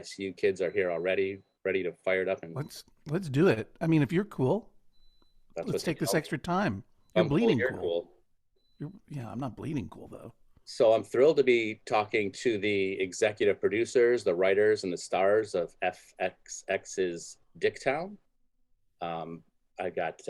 see you kids are here already, ready to fire it up, and Let's do it. I mean, if you're cool, that's let's what they take this tell me. extra time. You're I'm cool. bleeding You're cool. cool. Yeah, I'm not bleeding cool though. So I'm thrilled to be talking to the executive producers, the writers, and the stars of FXX's Dicktown. Um, I got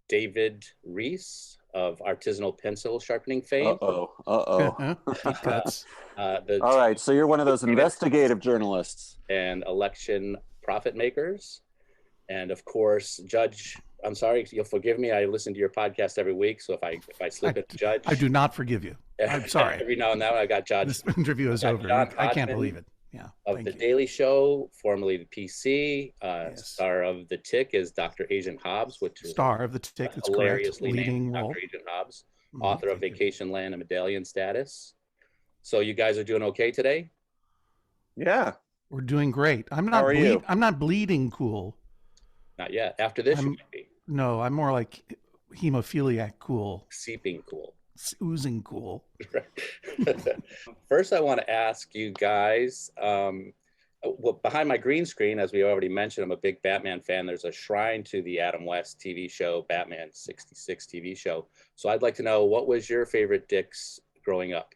David Rees of artisanal pencil sharpening fame. Uh-oh. Uh-oh. Deep cuts. The All right, so you're one of those investigative journalists. and election profit makers. And of course, Judge, I'm sorry, you'll forgive me. I listen to your podcast every week. So if I slip into Judge, I do not forgive you. I'm sorry. every now and then I got Judge. This interview is over. Jon I can't Hunchman believe it. Yeah. of Thank The you. Daily Show, formerly the PC. Yes. Star of The Tick is Dr. Agent Hobbs, which is Star of the Tick. That's correct. hilariously Leading named role. Dr. Agent Hobbs, Mhm, author of thank you. Vacation Land and Medallion Status. So you guys are doing okay today? Yeah. We're doing great. How are you? I'm not bleeding cool. Not yet. After this, you I'm- might be No, I'm more like hemophiliac cool, seeping cool. oozing cool. First, I want to ask you guys. Well, behind my green screen, as we already mentioned, I'm a big Batman fan. There's a shrine to the Adam West TV show, Batman '66 TV show. So I'd like to know, what was your favorite Dicks growing up?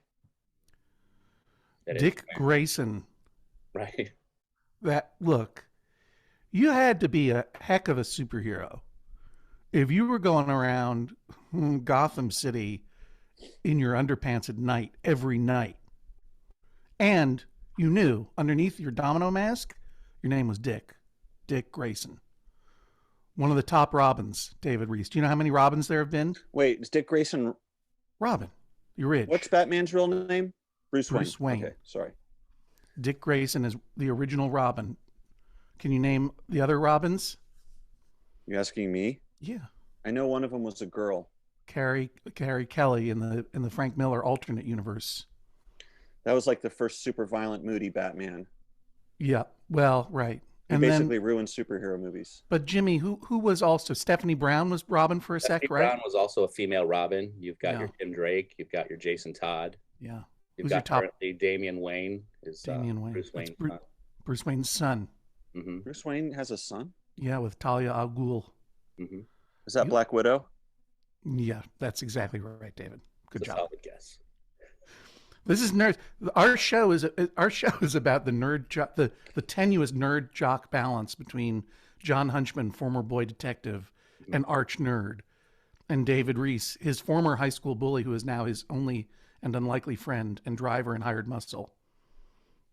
Dick Grayson. Right. Look, you had to be a heck of a superhero if you were going around Gotham City in your underpants at night, every night. And you knew underneath your domino mask, your name was Dick Grayson. One of the top Robins, David Rees. Do you know how many Robins there have been? Wait, is Dick Grayson? Robin, you're rich. What's Batman's real name? Bruce Wayne. Okay, sorry. Dick Grayson is the original Robin. Can you name the other Robins? You asking me? Yeah. I know one of them was a girl. Carrie Kelly in the Frank Miller alternate universe. That was like the first super violent, moody Batman. Yeah. Well, right. He And basically then, ruined superhero movies. but Jimmy, who was also Stephanie Brown was Robin for a Stephanie sec, right? Brown was also a female Robin. You've got Yeah. your Tim Drake. You've got your Jason Todd. Yeah. You've Who's your got top? currently Damian Wayne. Is Damian Wayne. Bruce That's Wayne. Bruce Wayne's son. Mm-hmm. Bruce Wayne has a son? Yeah, with Talia al Ghul. Mm-hmm. Is that You- Black Widow? Yeah, that's exactly right, David. Good That's a job. solid guess. This is nerd. Our show is about the the tenuous nerd jock balance between Jon Hunchman, former boy detective, and arch nerd, and David Rees, his former high school bully, who is now his only and unlikely friend and driver and hired muscle.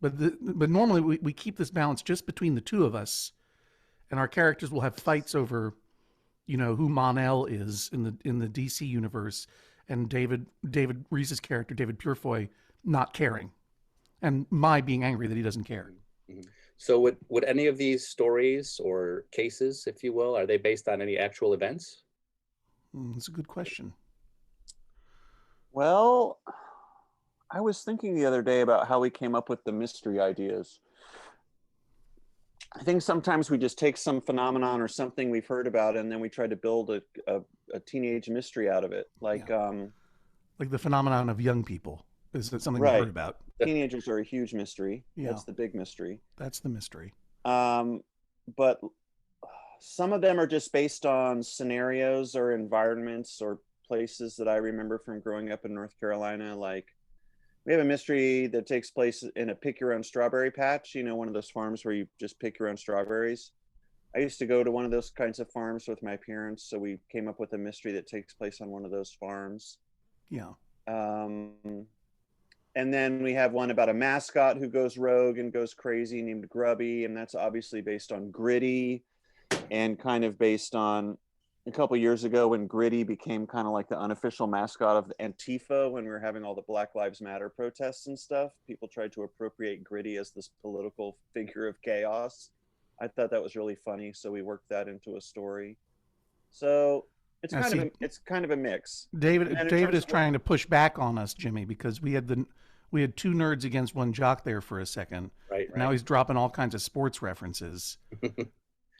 But normally we keep this balance just between the two of us, and our characters will have fights over, who Mon-El is in the DC universe, and David Rees's character, David Purefoy, not caring, and my being angry that he doesn't care. Mm-hmm. So would any of these stories or cases, if you will, are they based on any actual events? That's a good question. Well, I was thinking the other day about how we came up with the mystery ideas. I think sometimes we just take some phenomenon or something we've heard about, and then we try to build a teenage mystery out of it. Like, Like the phenomenon of young people. Is that something Right. we heard about? teenagers are a huge mystery. Yeah. That's the big mystery. That's the mystery. But some of them are just based on scenarios or environments or places that I remember from growing up in North Carolina. Like, we have a mystery that takes place in a pick your own strawberry patch, one of those farms where you just pick your own strawberries. I used to go to one of those kinds of farms with my parents, so we came up with a mystery that takes place on one of those farms. Yeah. And then we have one about a mascot who goes rogue and goes crazy named Grubby, and that's obviously based on Gritty, and kind of based on a couple years ago when Gritty became kind of like the unofficial mascot of Antifa when we were having all the Black Lives Matter protests and stuff. People tried to appropriate Gritty as this political figure of chaos. I thought that was really funny, so we worked that into a story. So it's kind of a mix. David And in David terms is of- trying to push back on us, Jimmy, because we had two nerds against one jock there for a second. Right. Now he's dropping all kinds of sports references.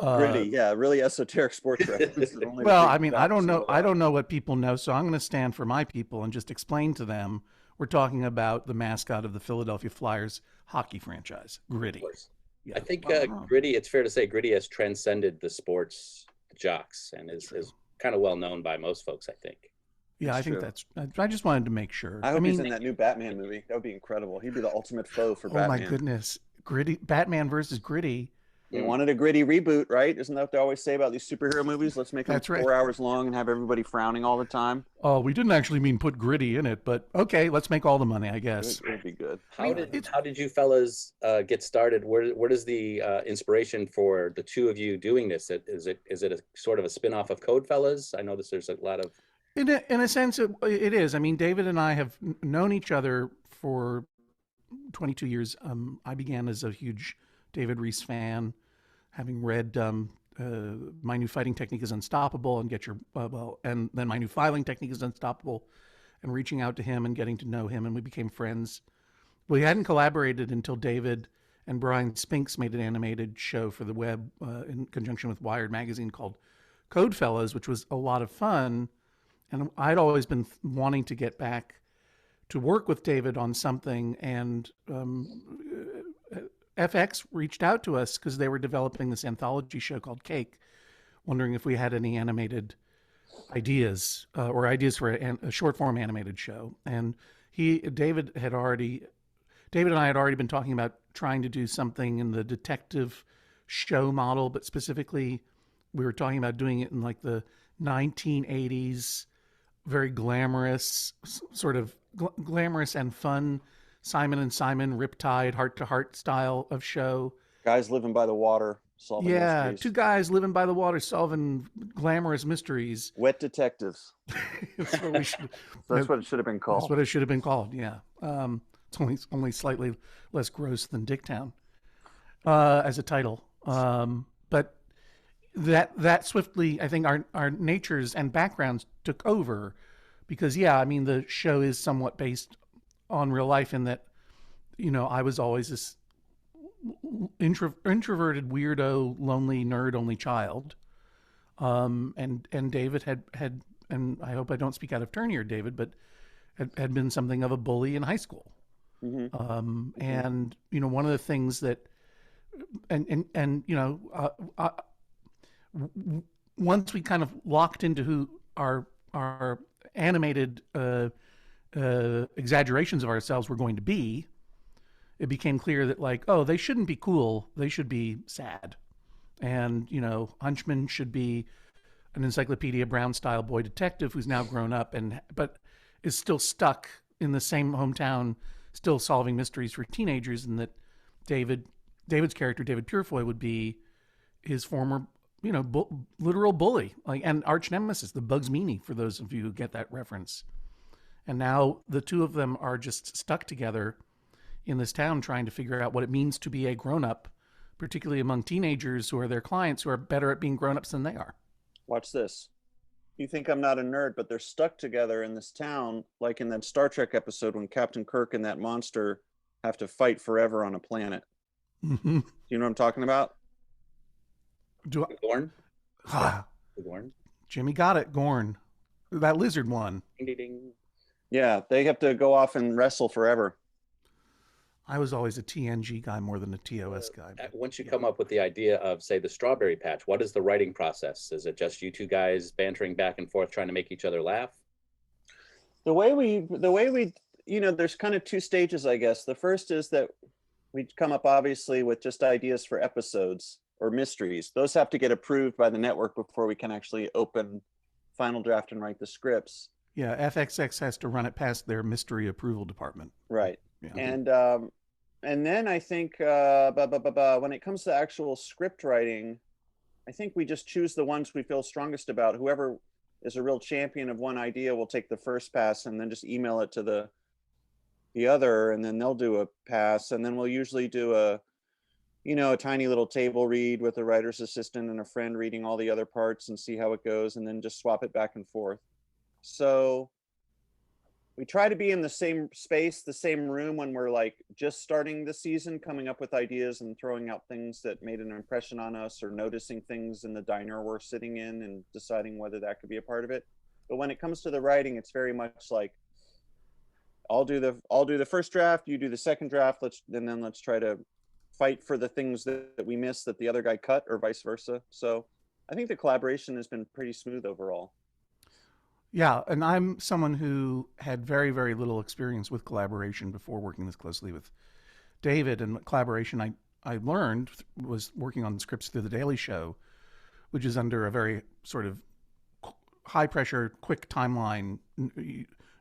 Gritty, yeah, really esoteric sports references. Only Well, the I big mean, I facts don't know. know I about. don't know what people know, so I'm going to stand for my people and just explain to them. We're talking about the mascot of the Philadelphia Flyers hockey franchise, Of Gritty. course. Yeah. I think Wow. Gritty, it's fair to say Gritty has transcended the sports jocks and is kind of well known by most folks, I think. Yeah, That's I think true. that's. I just wanted to make sure. I I hope he's mean, in that new Batman movie. That would be incredible. He'd be the ultimate foe for oh my Batman. goodness, Gritty Batman versus Gritty. They Mm. wanted a gritty reboot, right? Isn't that what they always say about these superhero movies? Let's make them That's right. 4 hours long and have everybody frowning all the time. Oh, we didn't actually mean put Gritty in it, but okay, let's make all the money, I guess. It would be good. How did you fellas get started? Where does the inspiration for the two of you doing this? Is it a sort of a spin-off of Codefellas? I know there's a lot of In a sense, it is. I mean, David and I have known each other for 22 years. I began as a huge David Rees fan, having read My New Fighting Technique is Unstoppable and Get Your, and then My New Filing Technique is Unstoppable, and reaching out to him and getting to know him, and we became friends. We hadn't collaborated until David and Brian Spinks made an animated show for the web in conjunction with Wired magazine called Codefellas, which was a lot of fun. And I'd always been wanting to get back to work with David on something, and FX reached out to us because they were developing this anthology show called Cake, wondering if we had any animated ideas or ideas for a short form animated show. And David and I had already been talking about trying to do something in the detective show model, but specifically we were talking about doing it in like the 1980s, very glamorous, sort of glamorous and fun Simon and Simon, Riptide, Heart to Heart style of show. Guys living by the water, solving mysteries. Two guys living by the water solving glamorous mysteries. Wet detectives. That's what we should, That's what it should have been called. That's what it should have been called. Yeah, it's only slightly less gross than Dicktown as a title. But that swiftly, I think our natures and backgrounds took over, because I mean the show is somewhat based on real life in that, I was always this introverted, weirdo, lonely, nerd only child. And David had, and I hope I don't speak out of turn here, David, but had been something of a bully in high school. Mm-hmm. And, one of the things that, once we kind of locked into who our animated exaggerations of ourselves were going to be, it became clear that they shouldn't be cool, they should be sad. And Hunchman should be an Encyclopedia Brown style boy detective who's now grown up but is still stuck in the same hometown, still solving mysteries for teenagers. And that David's character, David Purefoy, would be his former literal bully, and arch nemesis, the Bugs Meany, for those of you who get that reference. And now the two of them are just stuck together in this town trying to figure out what it means to be a grown-up, particularly among teenagers who are their clients, who are better at being grown-ups than they are. Watch this. You think I'm not a nerd, but they're stuck together in this town, like in that Star Trek episode when Captain Kirk and that monster have to fight forever on a planet. Mm-hmm. Do you know what I'm talking about? Gorn? Gorn? Jimmy got it, Gorn. That lizard one. Ding, ding, ding. Yeah, they have to go off and wrestle forever. I was always a TNG guy more than a TOS guy. Once you come up with the idea of, say, the Strawberry Patch, what is the writing process? Is it just you two guys bantering back and forth, trying to make each other laugh? The way we, there's kind of two stages, I guess. The first is that we come up obviously with just ideas for episodes or mysteries. Those have to get approved by the network before we can actually open final draft and write the scripts. Yeah, FXX has to run it past their mystery approval department. Right. Yeah. And then I think when it comes to actual script writing, I think we just choose the ones we feel strongest about. Whoever is a real champion of one idea will take the first pass and then just email it to the other, and then they'll do a pass, and then we'll usually do a tiny little table read with a writer's assistant and a friend reading all the other parts and see how it goes, and then just swap it back and forth. So we try to be in the same space, the same room when we're just starting the season, coming up with ideas and throwing out things that made an impression on us, or noticing things in the diner we're sitting in and deciding whether that could be a part of it. But when it comes to the writing, it's very much like, I'll do the first draft, you do the second draft, let's try to fight for the things that we miss that the other guy cut, or vice versa. So I think the collaboration has been pretty smooth overall. Yeah, and I'm someone who had very, very little experience with collaboration before working this closely with David. And collaboration I learned was working on scripts through The Daily Show, which is under a very sort of high pressure, quick timeline.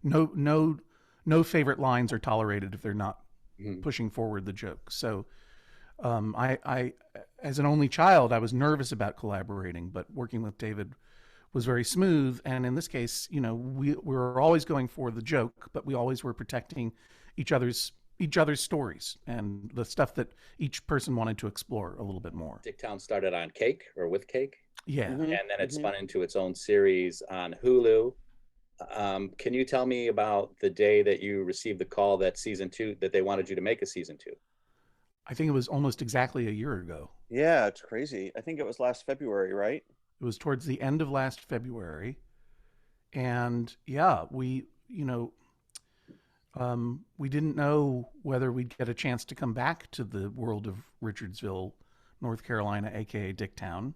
No favorite lines are tolerated if they're not pushing forward the joke. So I, as an only child, I was nervous about collaborating, but working with David was very smooth. And in this case, we were always going for the joke, but we always were protecting each other's stories and the stuff that each person wanted to explore a little bit more. Dicktown started on Cake, or with Cake. Yeah. And then it spun into its own series on Hulu. Can you tell me about the day that you received the call that that they wanted you to make a season 2? I think it was almost exactly a year ago. Yeah, it's crazy. I think it was last February, right? It was towards the end of last February. And yeah, we didn't know whether we'd get a chance to come back to the world of Richardsville, North Carolina, aka Dicktown.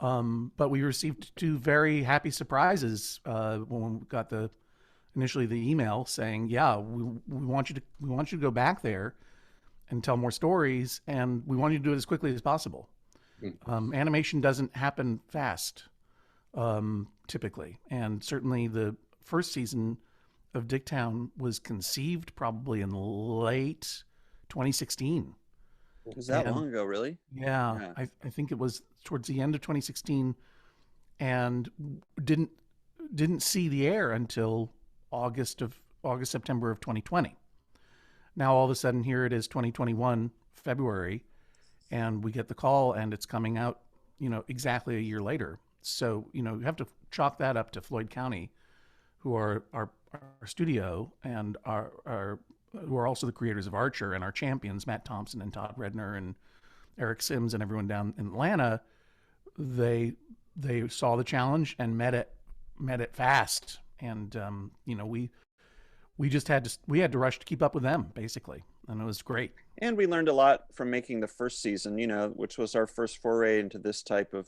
But we received 2 very happy surprises when we got initially the email saying, "Yeah, we want you to go back there and tell more stories, and we want you to do it as quickly as possible." Animation doesn't happen fast, typically, and certainly the first season of Dicktown was conceived probably in late 2016. Was that long ago, really? Yeah. I think it was towards the end of 2016, and didn't see the air until September of 2020. Now all of a sudden, here it is, 2021 February, and we get the call, and it's coming out, exactly a year later. So you have to chalk that up to Floyd County, who are our studio and who are also the creators of Archer, and our champions, Matt Thompson and Todd Redner and Eric Sims and everyone down in Atlanta. They saw the challenge and met it fast, and we just had to rush to keep up with them, basically, and it was great. And we learned a lot from making the first season, which was our first foray into this type of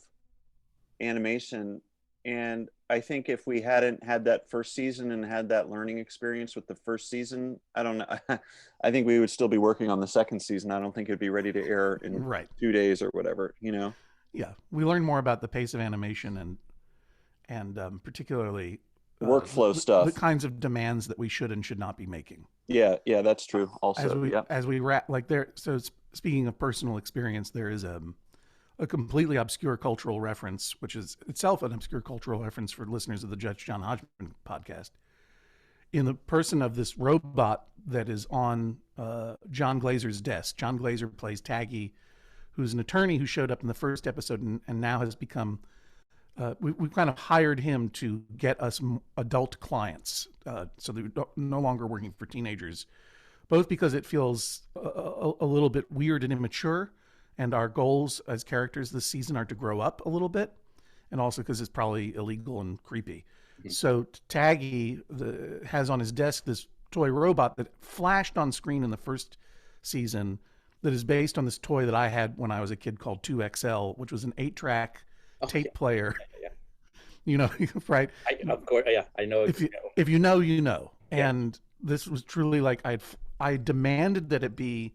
animation. And I think if we hadn't had that first season and had that learning experience with the first season, I don't know. I think we would still be working on the second season. I don't think it'd be ready to air in 2 days or whatever, Yeah, we learned more about the pace of animation and particularly workflow stuff, the kinds of demands that we should and should not be making. Yeah, that's true. Also, as we wrap, like there. So speaking of personal experience, there is a completely obscure cultural reference, which is itself an obscure cultural reference for listeners of the Jon Hunchman podcast, in the person of this robot that is on John Glazer's desk. John Glazer plays Taggy, who's an attorney who showed up in the first episode and now has become, we've kind of hired him to get us adult clients, so they're no longer working for teenagers, both because it feels a little bit weird and immature, and our goals as characters this season are to grow up a little bit, and also because it's probably illegal and creepy. Mm-hmm. So Taggy has on his desk this toy robot that flashed on screen in the first season that is based on this toy that I had when I was a kid called 2XL, which was an 8-track tape player. Yeah. Right? Of course, yeah, I know. If you know, you know. Yeah. And this was truly like I demanded that it be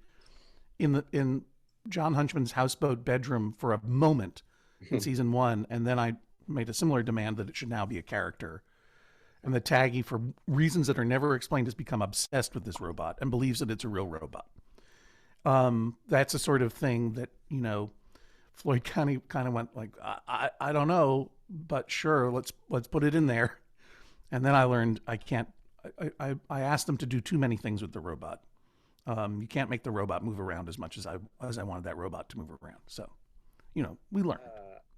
in Jon Hunchman's houseboat bedroom for a moment in season 1, and then I made a similar demand that it should now be a character. And the Taggy, for reasons that are never explained, has become obsessed with this robot and believes that it's a real robot. That's a sort of thing that, Floyd County kind of went like, I don't know, but sure, let's put it in there. And then I learned I asked them to do too many things with the robot. You can't make the robot move around as much as I wanted that robot to move around. So, we learned.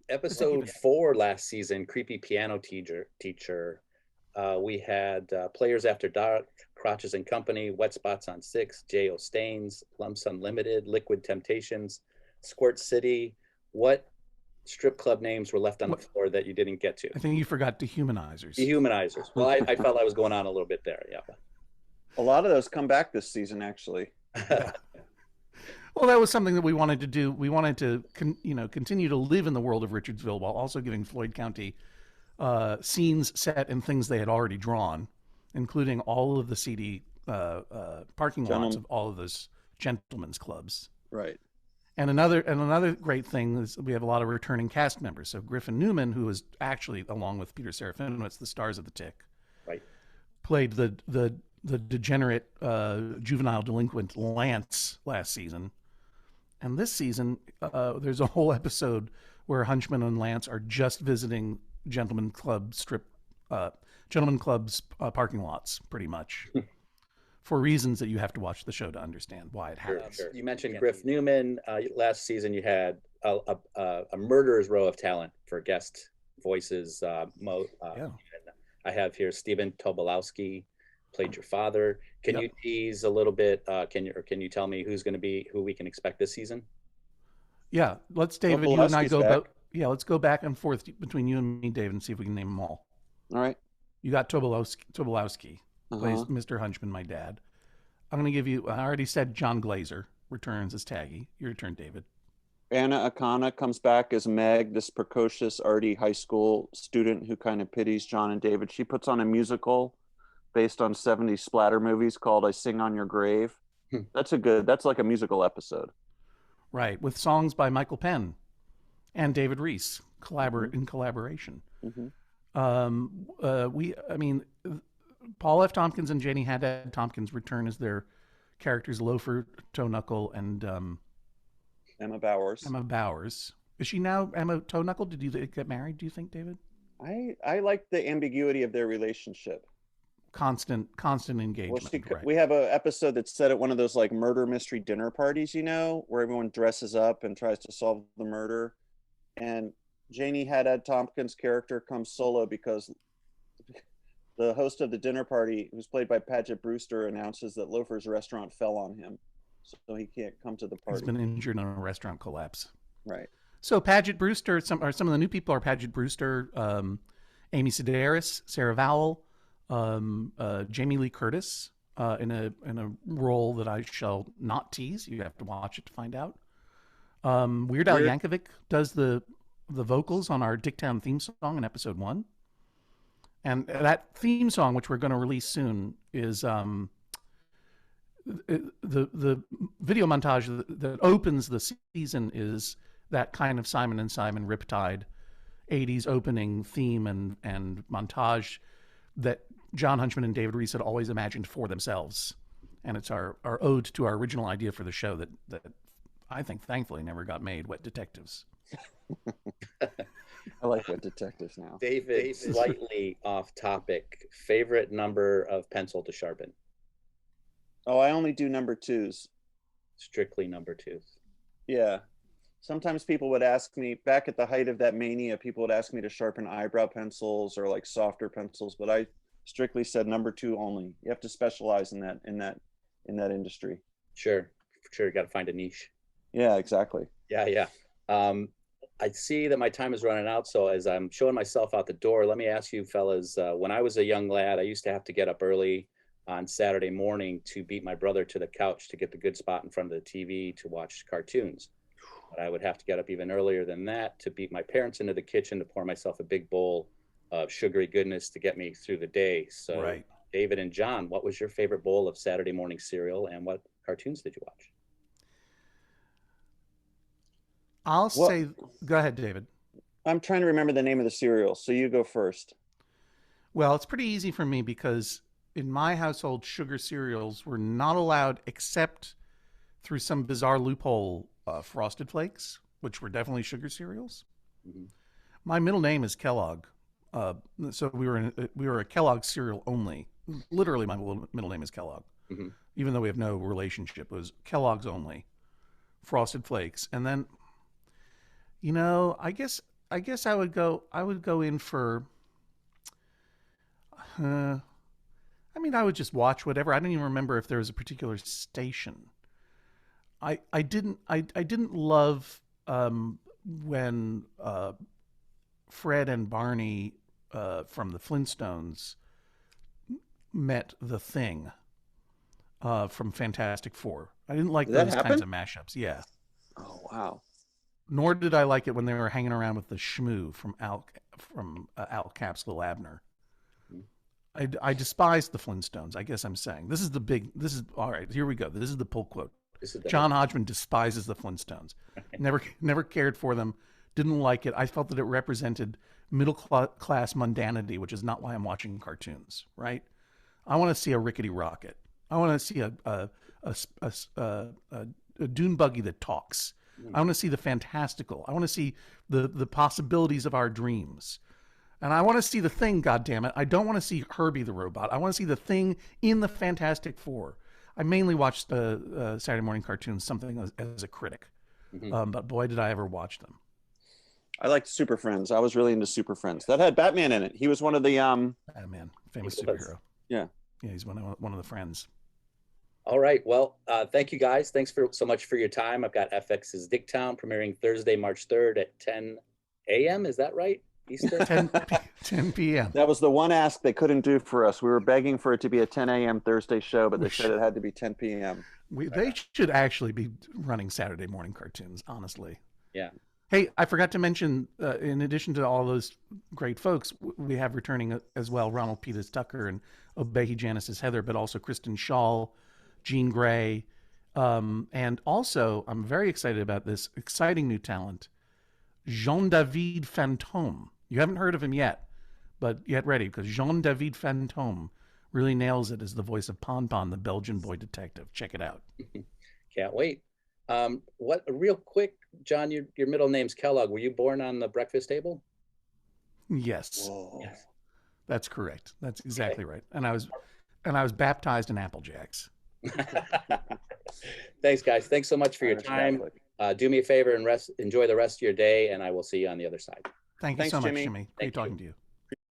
Episode 4 last season, Creepy Piano Teacher. We had Players After Dark, Crotches and Company, Wet Spots on 6, J.O. Stains, Lumps Unlimited, Liquid Temptations, Squirt City. What strip club names were left on the floor that you didn't get to? I think you forgot Dehumanizers. Dehumanizers. Well, I felt I was going on a little bit there. Yeah. A lot of those come back this season, actually. Well, that was something that we wanted to do. We wanted to, continue to live in the world of Richardsville while also giving Floyd County scenes set in things they had already drawn, including all of the seedy parking lots of all of those gentlemen's clubs. Right. And another great thing is we have a lot of returning cast members. So Griffin Newman, who is actually, along with Peter Serafinowicz, the stars of The Tick, Right. played the degenerate juvenile delinquent Lance last season. And this season, there's a whole episode where Hunchman and Lance are just visiting gentlemen clubs parking lots, pretty much, for reasons that you have to watch the show to understand why it happens. Sure. You mentioned Griff Newman. Last season, you had a murderer's row of talent for guest voices. I have here Stephen Tobolowsky played your father. Can you tease a little bit? Can you tell me who we can expect this season? Yeah, David, you and I go. Let's go back and forth between you and me, David, and see if we can name them all. All right. You got Tobolowsky. Plays Mr. Hunchman, my dad. I'm going to give you, I already said John Glazer returns as Taggy. Your turn, David. Anna Akana comes back as Meg, this precocious, arty high school student who kind of pities John and David. She puts on a musical based on 70s splatter movies called I Sing on Your Grave. That's like a musical episode. Right, with songs by Michael Penn and David Rees in collaboration. Paul F. Tompkins and Janie Haddad Tompkins return as their characters Loafer, Toe Knuckle, and Emma Bowers. Is she now Emma Toe Knuckle? Did you get married, do you think, David? I like the ambiguity of their relationship. Constant engagement. Well, we have an episode that's set at one of those like murder mystery dinner parties, where everyone dresses up and tries to solve the murder. And Janie Haddad Tompkins' character comes solo because the host of the dinner party, who's played by Paget Brewster, announces that Loafer's restaurant fell on him, so he can't come to the party. He's been injured in a restaurant collapse. Right. So Paget Brewster, some of the new people are Paget Brewster, Amy Sedaris, Sarah Vowell, Jamie Lee Curtis, in a role that I shall not tease. You have to watch it to find out. Weird Al Yankovic does the vocals on our Dicktown theme song in episode 1. And that theme song, which we're going to release soon, is the video montage that opens the season is that kind of Simon and Simon Riptide 80s opening theme and montage that Jon Hunchman and David Rees had always imagined for themselves. And it's our ode to our original idea for the show that I think thankfully never got made, Wet Detectives. I like Wet Detectives now. David, slightly off topic, favorite number of pencil to sharpen? Oh, I only do number 2s. Strictly number 2s. Yeah. Sometimes people would ask me, back at the height of that mania, people would ask me to sharpen eyebrow pencils or like softer pencils, but I strictly said number 2 only. You have to specialize in that industry. Sure. You got to find a niche. Yeah, exactly. Yeah. I see that my time is running out, so as I'm showing myself out the door, let me ask you fellas, when I was a young lad, I used to have to get up early on Saturday morning to beat my brother to the couch to get the good spot in front of the TV to watch cartoons. But I would have to get up even earlier than that to beat my parents into the kitchen to pour myself a big bowl of sugary goodness to get me through the day. So right. David and John, what was your favorite bowl of Saturday morning cereal and what cartoons did you watch? Go ahead, David. I'm trying to remember the name of the cereal, so you go first. Well, it's pretty easy for me because in my household, sugar cereals were not allowed except through some bizarre loophole, Frosted Flakes, which were definitely sugar cereals. Mm-hmm. My middle name is Kellogg, so we were a Kellogg cereal only. Literally, my middle name is Kellogg, mm-hmm. Even though we have no relationship. It was Kellogg's only, Frosted Flakes, and then. I guess I would go in for. I would just watch whatever. I don't even remember if there was a particular station. I didn't love when Fred and Barney from the Flintstones met the Thing from Fantastic Four. I didn't like Did that those happen? kinds of mashups. Yeah. Oh wow. Nor did I like it when they were hanging around with the Shmoo from Al Capsule Abner. I despise the Flintstones. I guess I'm saying this is all right. Here we go. This is the pull quote. Jon Hodgman despises the Flintstones. Never cared for them. Didn't like it. I felt that it represented middle class mundanity, which is not why I'm watching cartoons. Right? I want to see a rickety rocket. I want to see a dune buggy that talks. I want to see the fantastical. I want to see the possibilities of our dreams. And I want to see the Thing, goddammit. I don't want to see Herbie the robot. I want to see the Thing in the Fantastic Four. I mainly watched the Saturday morning cartoons, something as a critic. But boy, did I ever watch them. I liked Super Friends. I was really into Super Friends. That had Batman in it. He was one of the Batman, famous superhero. Yeah. Yeah, he's one of the friends. All right. Well, thank you guys. Thanks so much for your time. I've got FX's Dicktown premiering Thursday, March 3rd at 10 a.m. Is that right? Eastern? 10 p.m. That was the one ask they couldn't do for us. We were begging for it to be a 10 a.m. Thursday show, but they said it had to be 10 p.m. They should actually be running Saturday morning cartoons, honestly. Yeah. Hey, I forgot to mention, in addition to all those great folks, we have returning as well Ronald Peters Tucker and Obehi Janice's Heather, but also Kristen Shaw, Jean Grey. And also, I'm very excited about this exciting new talent, Jean-David Fantôme. You haven't heard of him yet, but get ready, because Jean-David Fantôme really nails it as the voice of Pon Pon, the Belgian boy detective. Check it out. Can't wait. Real quick, John, your middle name's Kellogg. Were you born on the breakfast table? Yes. Whoa. Yes. That's correct. That's exactly right. And I was baptized in Apple Jacks. Thanks, guys. Thanks so much for your time. Do me a favor and enjoy the rest of your day, and I will see you on the other side. Thanks so much, Jimmy. Jimmy. Great talking to you.